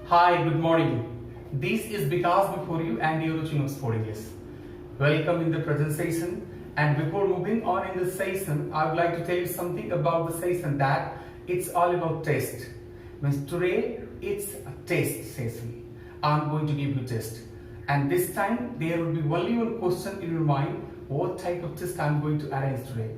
Hi, good morning. This is Vikas before you and your Chinos for English. Welcome in the present session. And before moving on in this session, I would like to tell you something about the session that it's all about test. Means today it's a test session. I'm going to give you test. And this time there will be only one question in your mind, what type of test I'm going to arrange today.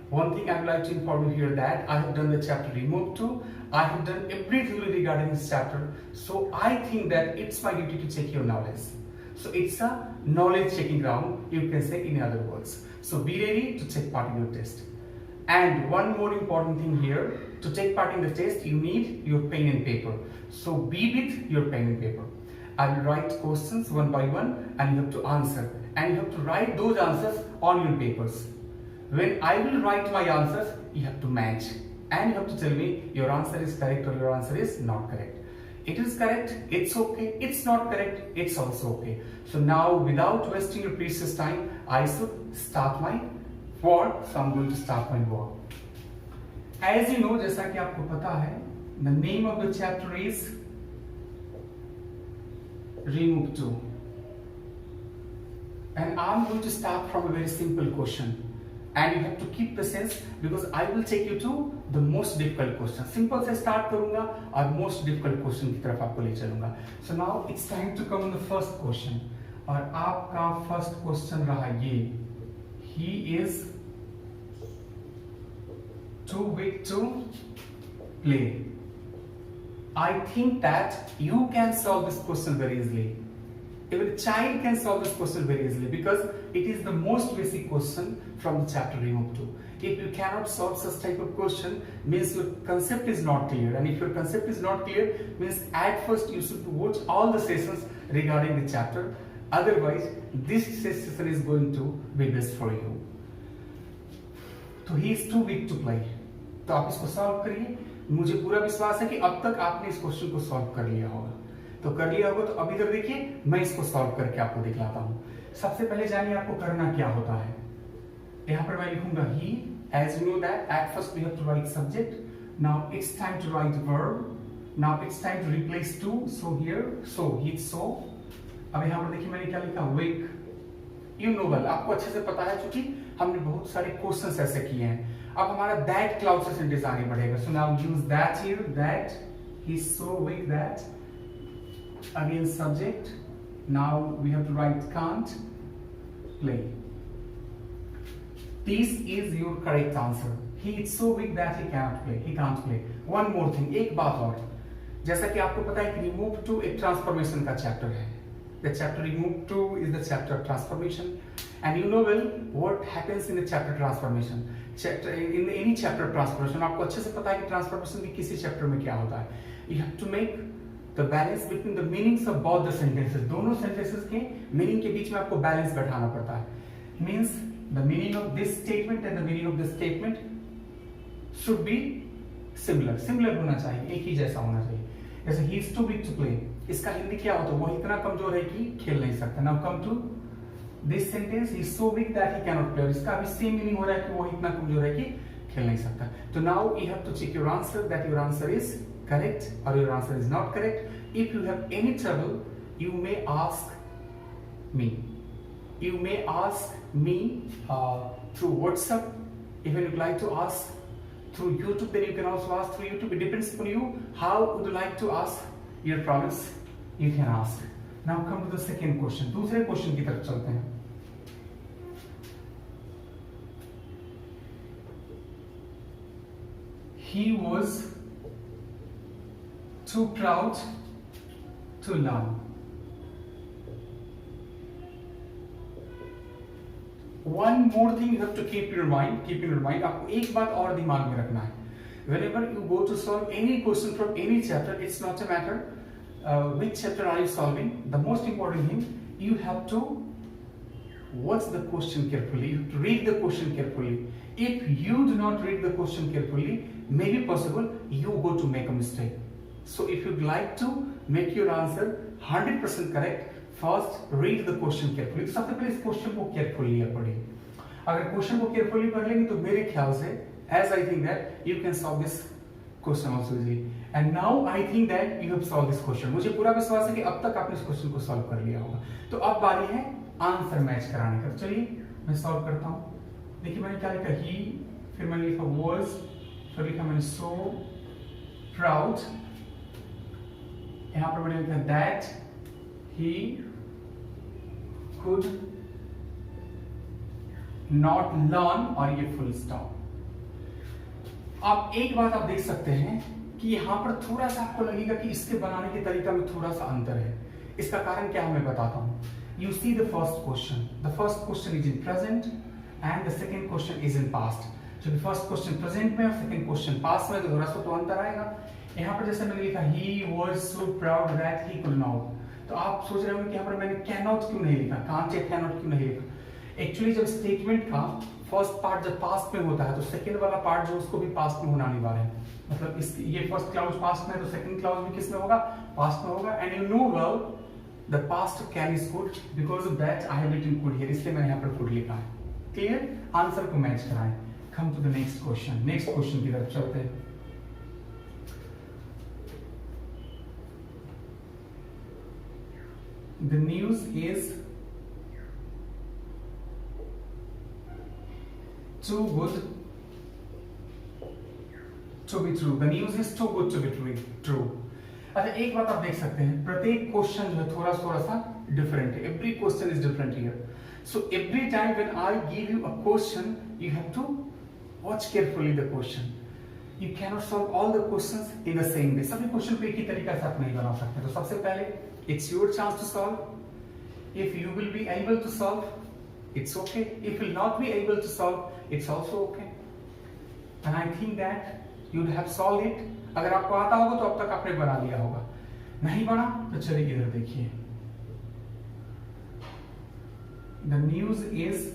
One thing I would like to inform you here that I have done the chapter remove 2. I have done everything regarding this chapter. So I think that it's my duty to check your knowledge. So it's a knowledge checking round, you can say in other words. So be ready to take part in your test. And one more important thing here, to take part in the test, you need your pen and paper. So be with your pen and paper. I will write questions one by one and you have to answer. And you have to write those answers on your papers. When I will write my answers, you have to match. And you have to tell me your answer is correct or your answer is not correct. It is correct, it's okay. It's not correct, it's also okay. So now, without wasting your precious time, I should start my word. So I'm going to start my word. As you know, जैसा कि आपको पता है, the name of the chapter is Remove 2. And I'm going to start from a very simple question. And you have to keep patience because I will take you to the most difficult question. Simple से start करूँगा और most difficult question की तरफ आपको ले चलूँगा. So now it's time to come on the first question. और आपका first question रहा ये. He is too weak to play. I think that you can solve this question very easily. Even a child can solve this question very easily because it is the most basic question from the chapter Remove 2. If you cannot solve such type of question, means your concept is not clear. And if your concept is not clear, means at first you should watch all the sessions regarding the chapter. Otherwise, this session is going to be best for you. So he is too weak to play. तो आप इसको solve करिए. मुझे पूरा विश्वास है कि अब तक आपने इस क्वेश्चन को सॉल्व कर लिया होगा. तो कर लिया होगा तो अभी तक देखिए मैं इसको सॉल्व करके आपको दिखलाता हूं. सबसे पहले जानिए आपको करना क्या होता है. यहां पर मैं लिखूंगा he. As you know that at first we have to write subject. Now it's time to write verb. Now it's time to replace to. So here, so he's so. अब यहां पर देखिए मैंने क्या लिखा weak. You know well, आपको अच्छे से पता है क्योंकि हमने बहुत सारे क्वेश्चंस ऐसे किए हैं. अब हमारा that क्लाउड से सेंटेंस आगे बढ़ेगा. So now use that here. That he's so weak that. Again subject. Now we have to write can't play. This is your correct answer. He is so weak that he cannot play. He can't play. One more thing. एक बात और. जैसा कि आपको पता है कि Remove 2 एक ट्रांसफॉर्मेशन का चैप्टर है. The chapter Remove 2 is the chapter of transformation. And you know well what happens in the chapter transformation. In any chapter transformation, आपको अच्छे से पता है कि ट्रांसफॉर्मेशन भी किसी चैप्टर में क्या होता है. You have to make the balance between the meanings of both the sentences. दोनों sentences के meaning के बीच में आपको balance बैठाना पड़ता है. Means the meaning of this statement and the meaning of this statement should be similar. Similar होना चाहिए, एक ही जैसा होना चाहिए. जैसे he is too weak to play. इसका हिंदी क्या होता है? वो इतना कमजोर है कि खेल नहीं सकता. Now come to this sentence. He is so weak that he cannot play. इसका भी same meaning हो रहा है कि वो इतना कमजोर है कि खेल नहीं सकता. So now you have to check your answer that your answer is correct or your answer is not correct. If you have any trouble, you may ask me. You may ask me through WhatsApp. If you would like to ask through YouTube, then you can also ask through YouTube. It depends upon you. How would you like to ask your problems? You can ask. Now come to the second question. दूसरे question की तरफ चलते हैं. He was too proud to learn. One more thing you have to keep in your mind. आपको एक बात और दिमाग में रखना है. Whenever you go to solve any question from any chapter, it's not a matter which chapter are you solving. The most important thing, you have to watch the question carefully. You have to read the question carefully. If you do not read the question carefully, maybe possible you go to make a mistake. So if you'd like to make your answer 100% correct, first read the question carefully. सबसे पहले इस question को carefully पढ़िए. अगर question को carefully पढ़ लेंगे तो मेरे ख्याल से, as I think that you can solve this question also easily. And now I think that you have solve this question. मुझे पूरा विश्वास है कि अब तक आपने इस क्वेश्चन को सॉल्व कर लिया होगा। तो अब बारी है आंसर मैच कराने का। चलिए मैं सॉल्व करता हूं। देखिए मैंने क्या लिखा, ही, फिर मैंने लिखा वाज, फिर लिखा मैंने सो प्राउड, यहां पर मैंने लिखा that he could not learn, और ये फुल स्टॉप। अब एक बात आप देख सकते हैं कि यहां पर थोड़ा सा आपको लगेगा कि इसके बनाने के तरीका में थोड़ा सा अंतर है। इसका कारण क्या है मैं बताता हूं। You see the first question is in present and the second question is in past. जब फर्स्ट क्वेश्चन प्रेजेंट में और सेकंड क्वेश्चन पास्ट में, तो थोड़ा सा तो अंतर आएगा। यहां पर जैसे मैंने लिखा he was so proud that he could not, तो आप सोच रहे होंगे कि यहां पर मैंने कैन नॉट क्यों नहीं लिखा, कांट या कैन नॉट क्यों नहीं लिखा। एक्चुअली जब स्टेटमेंट का फर्स्ट पार्ट जब पास्ट में होता है, तो सेकंड वाला पार्ट जो उसको भी पास्ट में होना अनिवार्य है। मतलब इस ये फर्स्ट क्लाउज पास्ट में है, तो सेकंड क्लाउज भी किस में होगा, पास्ट में होगा। And you know well the past of Cain is good, because of that I have written good here, इसलिए मैंने यहां पर गुड लिखा है। क्लियर, आंसर को मैच कराएं। Come to the next question. Next question की तरफ चलते हैं। The news is too good to be true. The news is too good to be true. अच्छा, एक बात आप देख सकते हैं, प्रत्येक क्वेश्चन जो है थोड़ा सा डिफरेंट है। Every question is different here. So every time when I give you a question, you have to watch carefully the question. You can not solve all the questions in the same way. सभी question को एक ही तरीके से आप नहीं बना सकते। तो सबसे पहले it's your chance to solve. If you will be able to solve, it's okay. If you will not be able to solve, it's also okay. And I think that you would have solved it. अगर आपको आता होगा तो अब तक आपने बना लिया होगा, नहीं बना तो चलिए इधर देखिए। The news is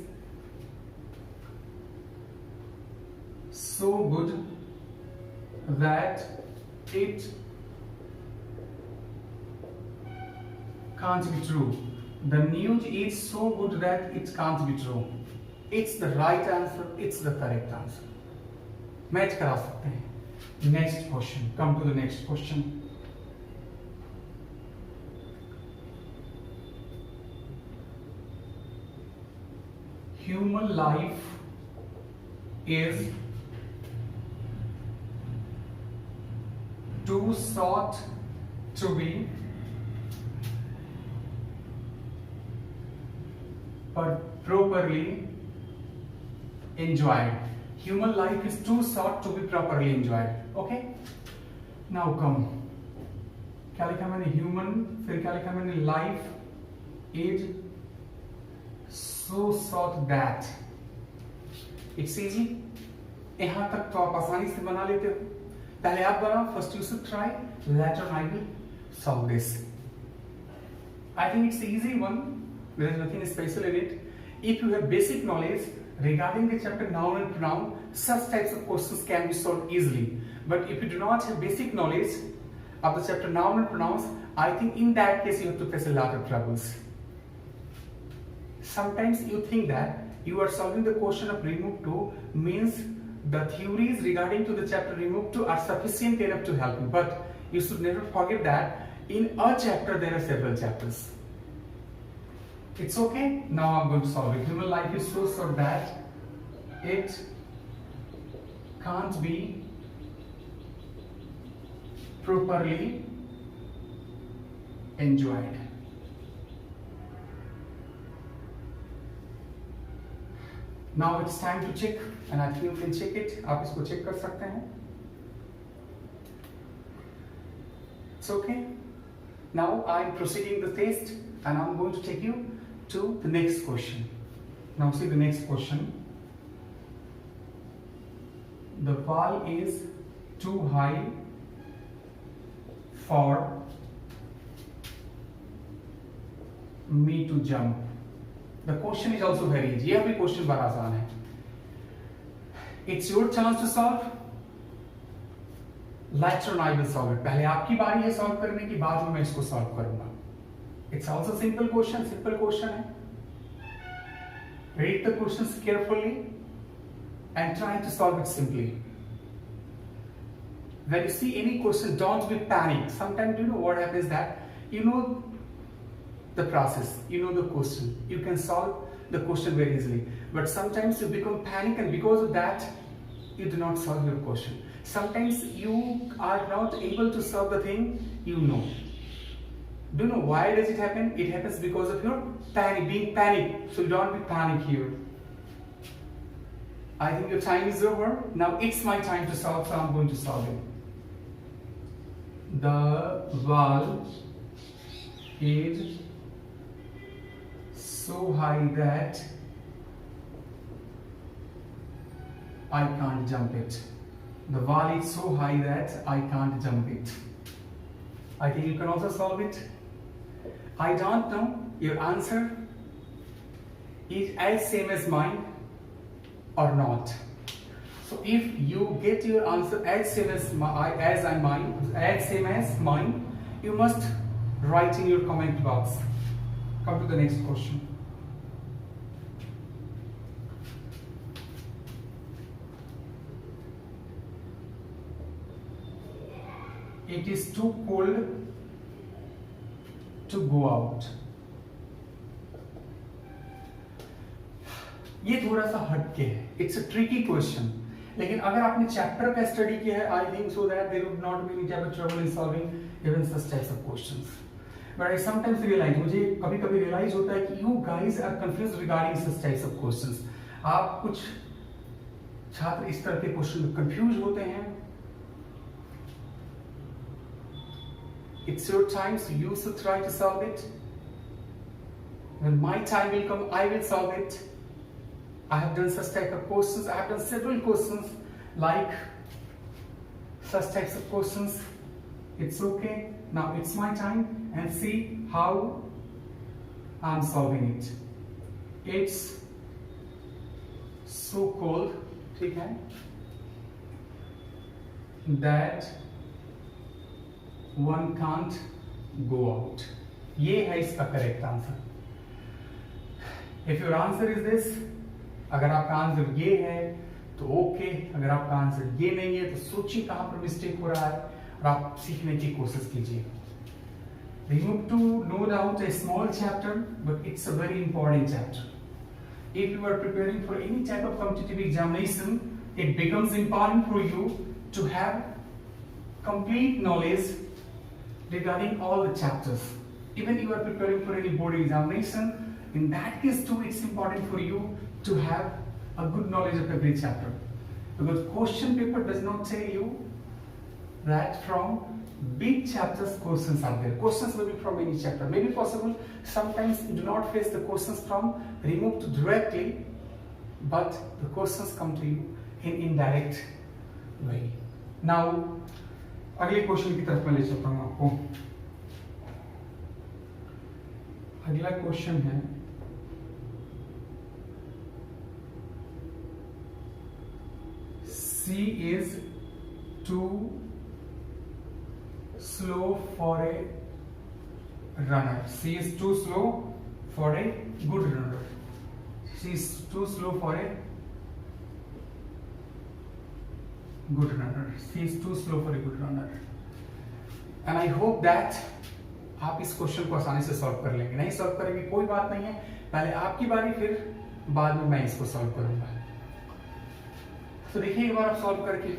so good that it can't be true. The news is so good that it can't be true. It's the right answer. It's the correct answer. Match करा सकते हैं। Next question. Come to the next question. Human life is too short to be properly enjoyed. Human life is too short to be properly enjoyed. Okay? Now come. क्या लिखा मैंने, human, फिर क्या लिखा मैंने, life is so short that it's easy. यहां तक तो आप आसानी से बना लेते हो। पहले आप बनाओ, first you should try, later I will solve this. I think it's easy one, there is nothing special in it. If you have basic knowledge regarding the chapter noun and pronoun, such types of questions can be solved easily. But if you do not have basic knowledge of the chapter noun and pronouns, I think in that case you have to face a lot of troubles. Sometimes you think that you are solving the question of remove to, means the theories regarding to the chapter remove to are sufficient enough to help you. But you should never forget that in a chapter there are several chapters. It's okay. Now I'm going to solve it. Human life is so short that it can't be properly enjoyed. Now it's time to check, and I think you can check it. आप इसको check कर सकते हैं. It's okay. Now I'm proceeding the test, and I'm going to take you to the next question. Now see the next question. The wall is too high for me to jump. The question is also very easy. ये भी question बड़ा आसान है. It's your chance to solve. Later on I will solve it. पहले आपकी बारी है solve करने की, बाद में मैं इसको सॉल्व करूंगा. It's also simple question है. Read the questions carefully and try to solve it simply. when you see any question, don't be panic. Sometimes you know what happens, that you know the process, you know the question, you can solve the question very easily, but sometimes you become panic, and because of that you do not solve your question. Sometimes you are not able to solve the thing you know. Do you know why does it happen? It happens because of your being panicked. So don't be panic here. I think your time is over. Now it's my time to solve, so I'm going to solve it. The wall is so high that I can't jump it. The wall is so high that I can't jump it. I think you can also solve it. I don't know your answer is as same as mine or not. So if you get your answer as same as same as mine, you must write in your comment box. Come to the next question. It is too cold to go out. ये थोड़ा सा हटके है, it's a tricky question, लेकिन अगर आपने chapter का study किया है, I think so that there would not be any type of trouble in solving even such types of questions. But I sometimes realise, मुझे कभी कभी रियलाइज होता है कि you guys are confuse regarding such types of questions. आप कुछ छात्र इस तरह के क्वेश्चन में कंफ्यूज होते हैं. It's your time, so you should try to solve it. When my time will come, I will solve it. I have done such type of questions. I have done several questions like such types of questions. It's okay. Now it's my time, and see how I'm solving it. It's so cold, ठीक है, that one can't go out. ये है इसका correct answer. If your answer is this, अगर आपका answer ये है तो ओके. अगर आपका आंसर ये नहीं है तो सोचिए कहां पर मिस्टेक हो रहा है और आप सीखने की कोशिश कीजिए. Remove to no doubt a small chapter, but it's a very important chapter. If you are preparing for any type of competitive examination, it becomes important for you to have complete knowledge regarding all the chapters. Even you are preparing for any board examination, in that case too it's important for you to have a good knowledge of every chapter, because question paper does not tell you that from big chapters questions are there. Questions will be from any chapter. Maybe possible sometimes you do not face the questions from removed directly, but the questions come to you in indirect way. Now अगले question की तरफ मैं ले चलता हूं आपको. अगला question है, C is too slow for a runner. C is too slow for a good runner. C is too slow for a good runner. She is too slow for a good runner. And I hope that आप इस question को आसानी से solve कर लेंगे. नहीं solve करेंगे कोई बात नहीं है, पहले आपकी बारी, फिर बाद में मैं इसको सॉल्व करूंगा. तो देखिए एक बार आप सॉल्व करके,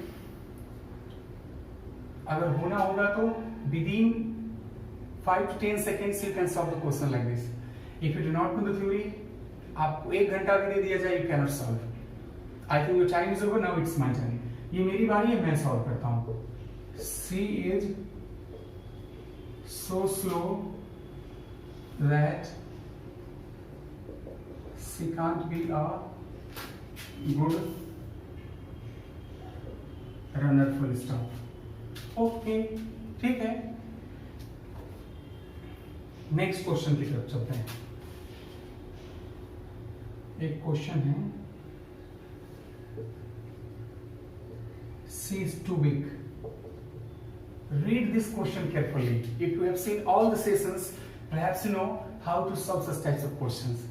अगर होना होगा तो within 5 to 10 seconds you can solve the question like this. If you do not know the theory, आपको 1 घंटा भी दे दिया जाए, you cannot solve. I think your time is over. Now it's my time. ये मेरी बारी है, मैं सॉल्व करता हूं. C is so slow that she can't be a good runner, full stop. Okay, ठीक है. नेक्स्ट क्वेश्चन की तरफ चलते हैं. एक क्वेश्चन है, C is too big. Read this question carefully. If you have seen all the sessions, perhaps you know how to solve such types of questions.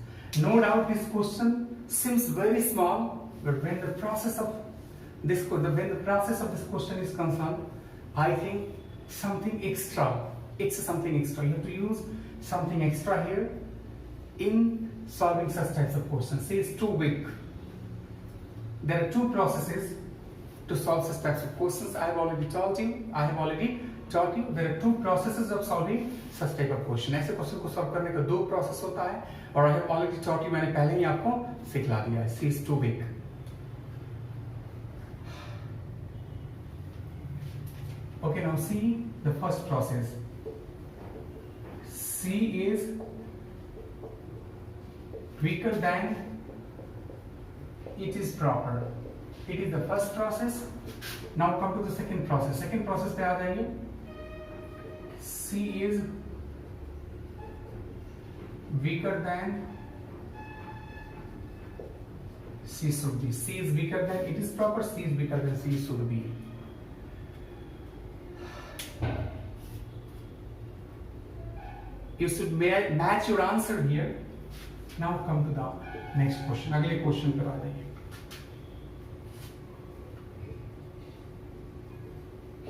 No doubt this question seems very small, but when the process of this question is concerned, I think something extra. It's something extra. You have to use something extra here in solving such types of questions. Say it's too big. There are two processes to solve such types of questions. I have already taught you. There are two processes of solving such type of question. ऐसे question को solve करने का दो process होता है और I have already taught you. मैंने पहले ही आपको सिखला दिया है. C is too big. Okay, now see the first process. C is weaker than it is proper. It is the first process. Now come to the second process. Second process पे आ जाइए. C is weaker than C should be. C is weaker than it is proper. C is weaker than C should be. You should match your answer here. Now come to the next question. अगले question पर आ जाइए.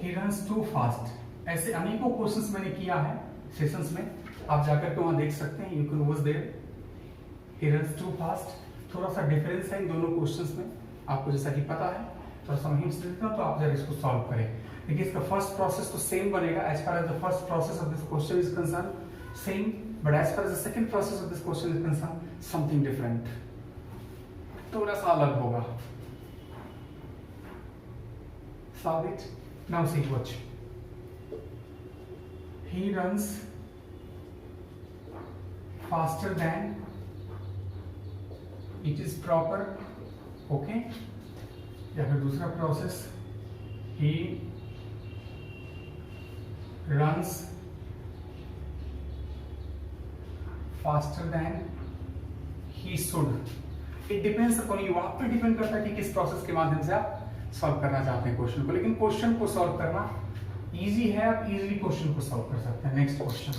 He runs too fast. ऐसे अनेकों questions मैंने किया है sessions में. आप जाकर के वहां देख सकते हैं. You can watch there. He runs too fast. थोड़ा सा डिफरेंस है इन दोनों क्वेश्चंस में. आपको जैसा कि पता है थोड़ा सा हिंट्स देता हूं तो आप जरा इसको सॉल्व करें. देखिए इसका फर्स्ट प्रोसेस तो सेम बनेगा as far as the first process of this question is concern. Same, but as far as the second process of this question is concern something different. थोड़ा सा अलग होगा. Solve it. Now see, watch. He runs faster than it is proper. Okay? या फिर दूसरा process. He runs faster than he should. It depends upon you. आप पे depend करता है कि किस प्रोसेस के माध्यम से आप सॉल्व करना चाहते हैं क्वेश्चन को. लेकिन क्वेश्चन को सॉल्व करना इजी है. आप इजीली क्वेश्चन को सॉल्व कर सकते हैं. Next question.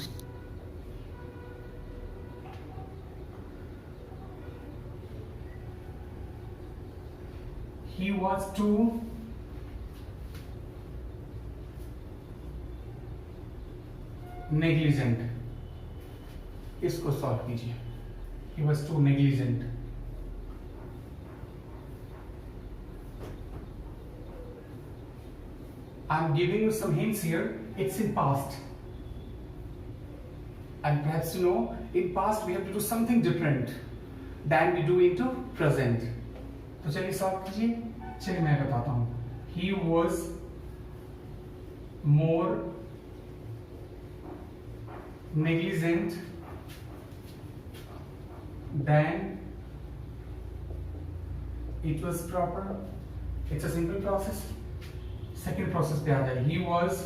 He was too negligent. इसको सॉल्व कीजिए. He was too negligent. I'm giving you some hints here. It's in past. And perhaps you know, in past we have to do something different than we do into present. तो चलिए solve कीजिए. चलिए मैं बताता हूँ. He was more negligent than it was proper. It's a simple process. Second process पे आ जाए. He was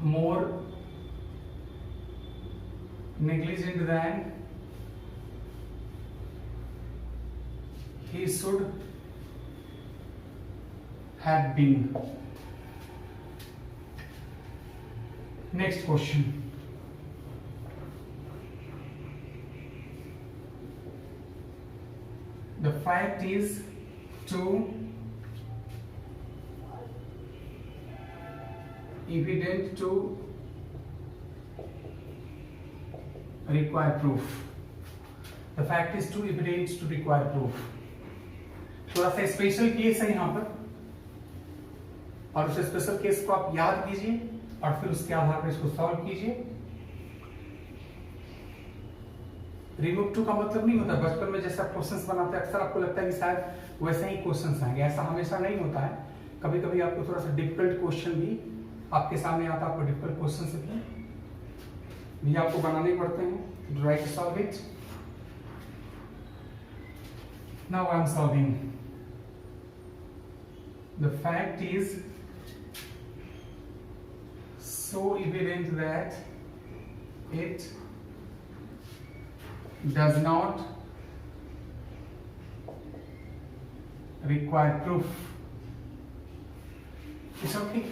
more negligent than he should have been. Next question. The fact is too evident to require proof. The fact is too evident to require proof. थोड़ा सा special case है यहाँ पर और उस special case को आप याद कीजिए और फिर उसके आधार पर इसको सॉल्व कीजिए. रिमूव टू का मतलब नहीं होता. बचपन में जैसा क्वेश्चंस बनाते हैं अक्सर आपको लगता है कि शायद वैसे ही क्वेश्चंस आएंगे. ऐसा हमेशा नहीं होता है. कभी कभी आपको थोड़ा सा डिफिकल्ट क्वेश्चन भी आपके सामने आता है. आपको डिफिकल्ट क्वेश्चन भी आपको बनाने पड़ते हैं. Try to solve it. Now I am solving. The fact is so evident that it does not require proof. It's okay.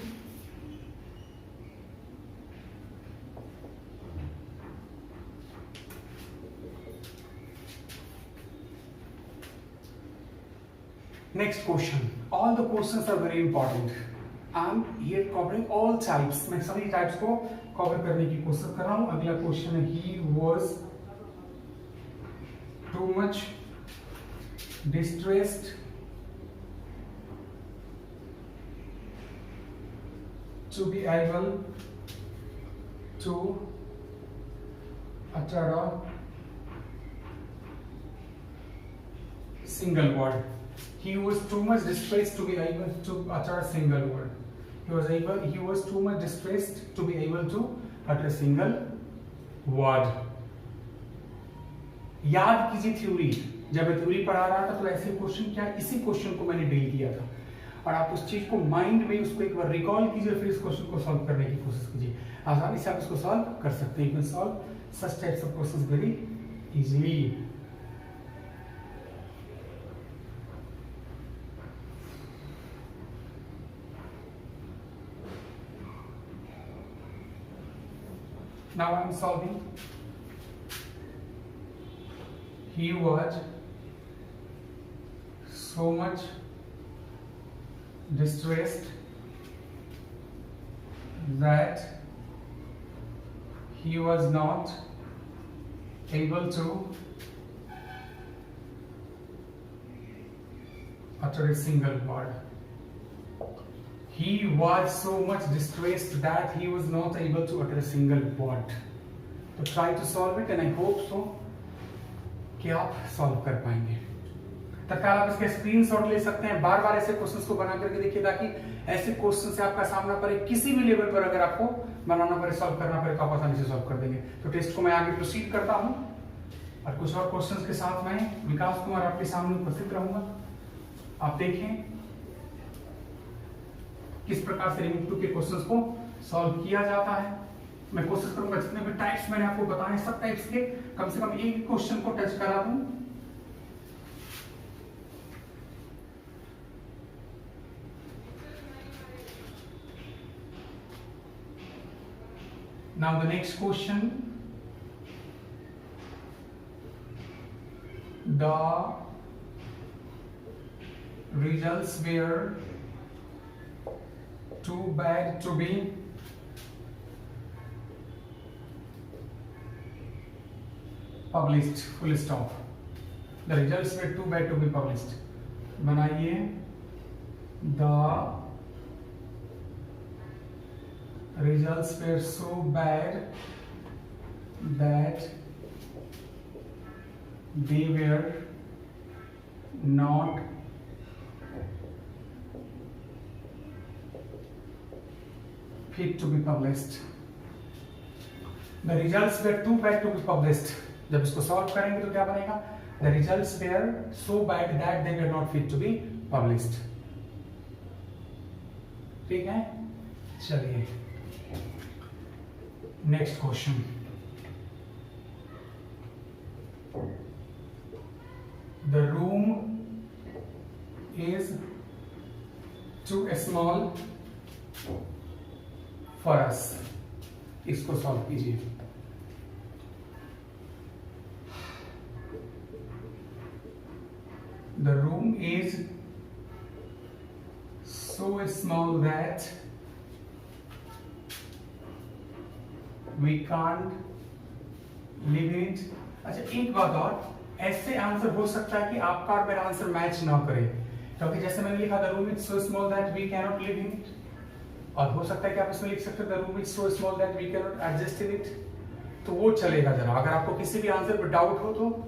Next question. All the questions are very important. I'm he had covering all types, मैं सभी types को cover करने की कोशिश कर रहा हूं। अगला क्वेश्चन है, he was too much distressed to be able to utter a single word. He was too much distressed to be able to utter a single word. He was too much distressed to be able to utter a single word. याद कीजिए theory, जब मैं theory पढ़ा रहा था तो ऐसे question क्या, इसी क्वेश्चन को मैंने डील किया था, और आप उस चीज को माइंड में उसको एक बार रिकॉल कीजिए, फिर इस क्वेश्चन को सॉल्व करने की कोशिश कीजिए। आसानी से आप इसको सॉल्व कर सकते हैं। You can solve such types of questions very easily. Now I am solving. He was so much distressed that he was not able to utter a single word. He was so much distressed that he was not able to utter a single word. So try to solve it and I hope so कि आप solve कर पाएंगे। तत्काल आप इसके screenshot ले सकते हैं, बार बार ऐसे क्वेश्चंस को बना करके देखिए, ताकि ऐसे क्वेश्चन से आपका सामना पड़े, किसी भी लेवल पर अगर आपको बनाना पड़े, सॉल्व करना पड़े, तो आप आसानी से सॉल्व कर देंगे। तो टेस्ट को मैं आगे प्रोसीड करता हूं और कुछ और क्वेश्चंस के साथ मैं विकास कुमार आपके सामने उपस्थित रहूंगा। आप देखें किस प्रकार से रिमूव टू के क्वेश्चंस को सॉल्व किया जाता है। मैं कोशिश करूंगा जितने भी टाइप्स मैंने आपको बताए सब टाइप्स के कम से कम एक क्वेश्चन को टच करा दूं। Now the next question, the results were too bad to be published, full stop. The results were too bad to be published. बनाइए, the results were so bad that they were not fit to be published. The results were too bad to be published. जब इसको solve करेंगे तो क्या बनेगा? The results were so bad that they were not fit to be published. ठीक है, चलिए next question. The room is too small for us. इसको सॉल्व कीजिए। The room is so small that we can't live in it. अच्छा, एक बात और, ऐसे आंसर हो सकता है कि आपका और मेरा आंसर मैच ना करे, क्योंकि जैसे मैंने लिखा the room is so small that we cannot live in it, और हो सकता है कि आप इसमें लिख सकते हैं the room is so small that we cannot adjust in it, तो वो चलेगा। जरा अगर आपको किसी भी आंसर पर डाउट हो तो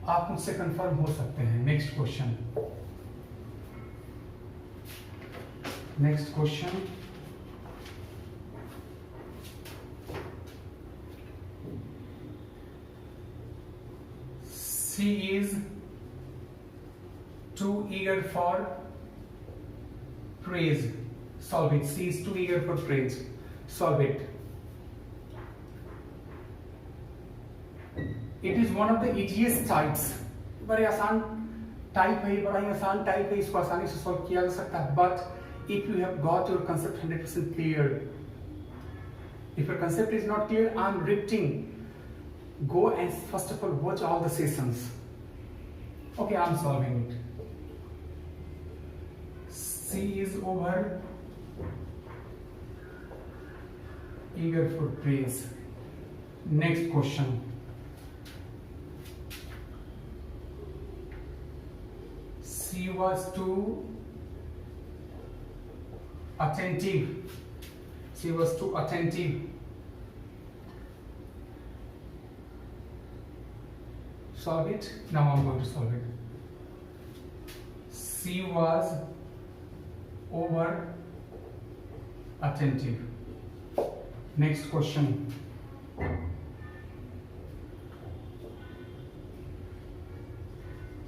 आप मुझसे कंफर्म हो सकते हैं। Next question, she is too eager for praise. Solve it. She is too eager for praise. Solve it. It is one of the easiest types. बड़े आसान टाइप है, बड़ा ही आसान टाइप है, इसको आसानी से सॉल्व किया जा सकता है। But if you have got your concept 100% clear, if your concept is not clear, I'm repeating. Go and first of all watch all the sessions. Okay, I'm solving it. She is over eager for praise. Next question. She was too attentive. She was too attentive. Solve it. Now I'm going to solve it. She was over attentive. Next question.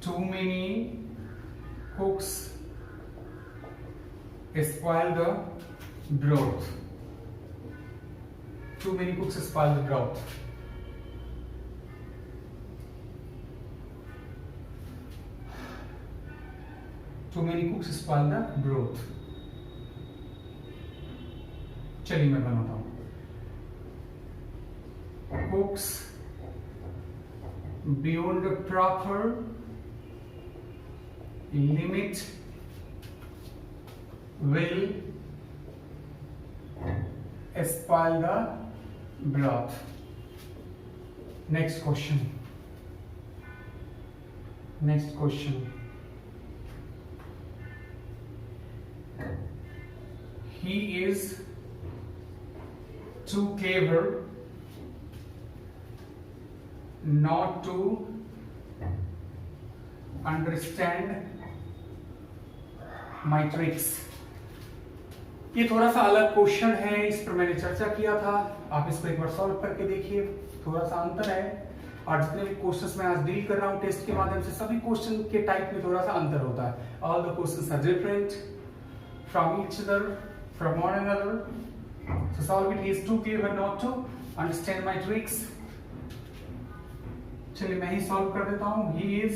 Too many cooks spoil the broth. Too many cooks spoil the broth. Too many cooks spoil the broth. चलिए मैं बनाता हूं. Cooks beyond the proper limit will spoil the broth. Next question. Next question. He is too clever not to understand my tricks. ये थोड़ा सा अलग question है, इस पर मैंने चर्चा किया था. आप इसको एक बार सॉल्व करके देखिए, थोड़ा सा अंतर है. और जितने भी क्वेश्चंस मैं आज डील कर रहा हूं टेस्ट के माध्यम से, सभी क्वेश्चन के टाइप में थोड़ा सा अंतर होता है. All the questions are different from each other, from one another. So solve it. He is too clever not to understand my tricks. चलिए मैं ही सॉल्व कर देता हूं. He is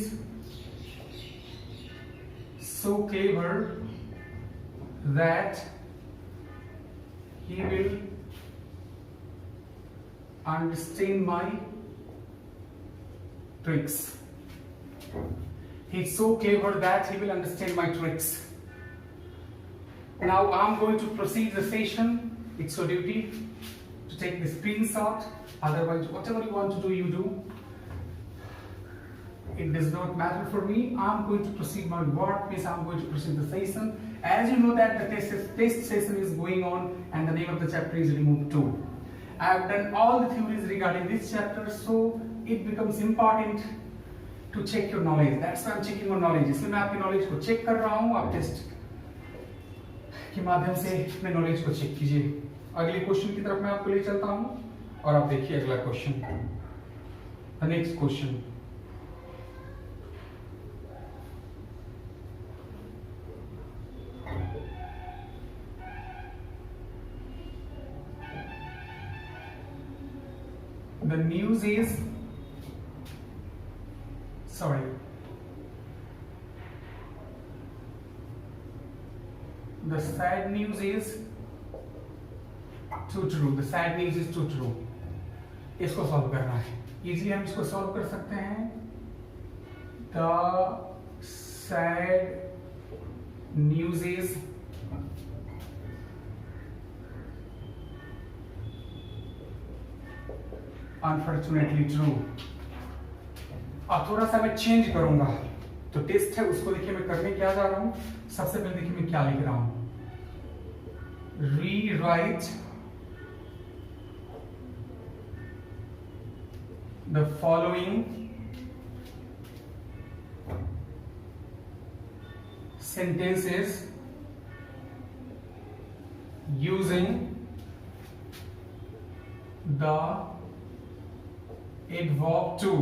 so clever that he will understand my tricks. He is so clever that he will understand my tricks. Now I'm going to proceed the session. It's your duty to take the screenshot. Otherwise, whatever you want to do, you do. It does not matter for me. I'm going to proceed my work. Means I'm going to proceed the session. As you know that the test session is going on, and the name of the chapter is Remove 2. I have done all the theories regarding this chapter, so it becomes important to check your knowledge. That's why I'm checking your knowledge. इसलिए मैं आपकी knowledge को check कर रहा हूँ. आप test के माध्यम से अपने नॉलेज को चेक कीजिए. अगले क्वेश्चन की तरफ मैं आपको ले चलता हूं और आप देखिए अगला question. The next question. The news is The sad news is too true. The sad news is too true. इसको सॉल्व करना है. इजीली हम इसको सॉल्व कर सकते हैं. The sad news is unfortunately true. अब थोड़ा सा मैं चेंज करूंगा. तो टेस्ट है उसको देखिए मैं करने क्या जा रहा हूं. सबसे पहले देखिए मैं क्या लिख रहा हूं. Rewrite the following sentences using the adverb to.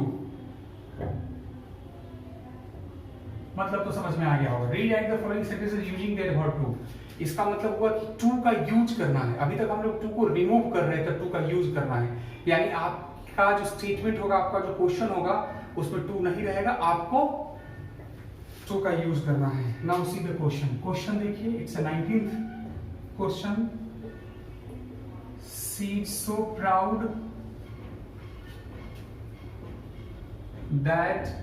मतलब तो समझ में आ गया होगा. Rewrite the following sentences using the adverb too. इसका मतलब हुआ कि टू का यूज करना है. अभी तक हम लोग टू को रिमूव कर रहे थे, टू का यूज करना है. यानी आपका जो स्टेटमेंट होगा, आपका जो क्वेश्चन होगा, उसमें टू नहीं रहेगा, आपको टू का यूज करना है. Now see the question. Question देखिए, it's a 19th question. She is so proud that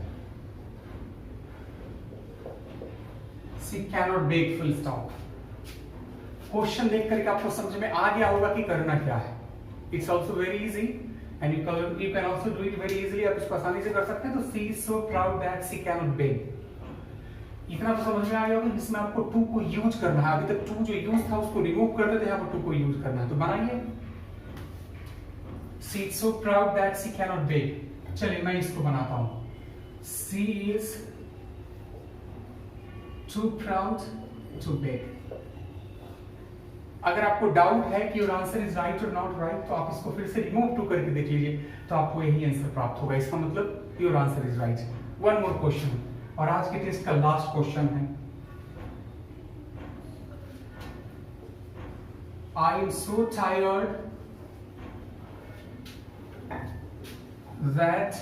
she cannot bake, full stop. Question देख करके आपको समझ में आ गया होगा कि करना क्या है. It's also very easy and you can also do it very easily. आप इसको आसानी से कर सकते हैं। तो she is so proud that she can not beg. इतना तो समझ में आ गया होगा जिसमें आपको टू को यूज करना है। अभी तक टू जो यूज था उसको रिमूव कर देते हैं, यहाँ पर टू को यूज करना है। तो बनाइए she is so proud that she can not beg. चलिए मैं इसको बनाता हूं। She is too proud to beg. अगर आपको डाउट है कि योर आंसर इज राइट और नॉट राइट तो आप इसको फिर से रिमूव टू करके देख लीजिए, तो आपको यही आंसर प्राप्त होगा। इसका मतलब your answer is right. One more question, और आज के टेस्ट का लास्ट क्वेश्चन है। I am so tired that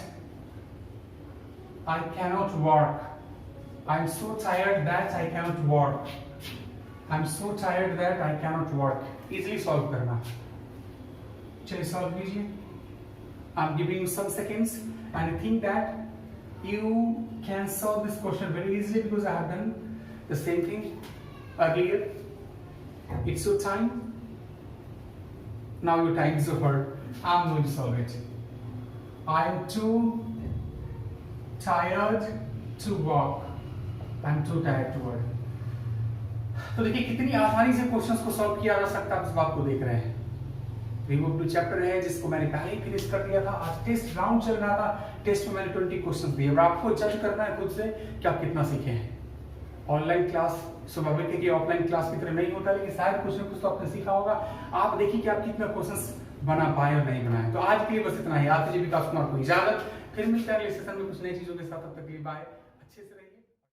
I cannot work. I am so tired that I cannot work. I am so tired that I cannot work. Easily solve करना। चलिए solve कीजिए। I am giving you some seconds and I think that you can solve this question very easily because I have done the same thing earlier. It's your time. Now your time is over. I'm going to solve it. I am too tired to walk. I'm too tired to work. तो देखिए कितनी आसानी से questions को solve किया जा सकता है। आप इस बात को देख रहे हैं। रिमूव टू चैप्टर है जिसको मैंने पहले ही फिनिश कर दिया था। आज टेस्ट राउंड चल रहा था। टेस्ट में मैंने 20 क्वेश्चंस दिए और आपको जज करना है खुद से कि आप कितना सीखे हैं। ऑनलाइन क्लास स्वाभाविक है कि ऑफलाइन क्लास की तरह नहीं होता, लेकिन शायद कुछ ना कुछ तो आपने सीखा होगा। आप देखिए कि आप कितना क्वेश्चंस बना पाए और नहीं बनाए। तो आज के लिए बस इतना ही। आज विकास कुमार को इजाजत। फिर मिलते हैं अगले सेशन में कुछ नई चीजों के साथ। तब तक के लिए बाय। अच्छे से